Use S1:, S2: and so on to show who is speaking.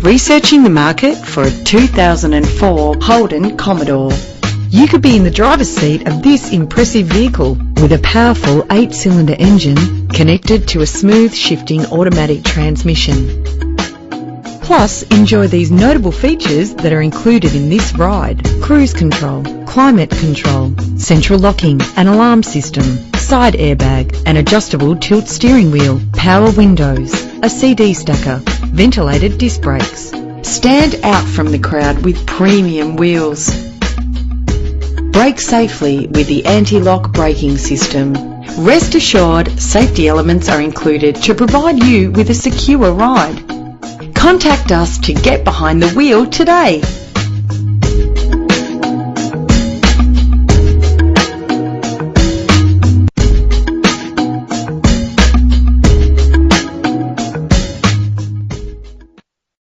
S1: Researching the market for a 2004 Holden Commodore. You could be in the driver's seat of this impressive vehicle with a powerful 8-cylinder engine connected to a smooth shifting automatic transmission. Plus, enjoy these notable features that are included in this ride: cruise control, climate control, central locking, an alarm system, side airbag, an adjustable tilt steering wheel, power windows, a CD stacker, ventilated disc brakes. Stand out from the crowd with premium wheels. Brake safely with the anti-lock braking system. Rest assured, safety elements are included to provide you with a secure ride. Contact us to get behind the wheel today.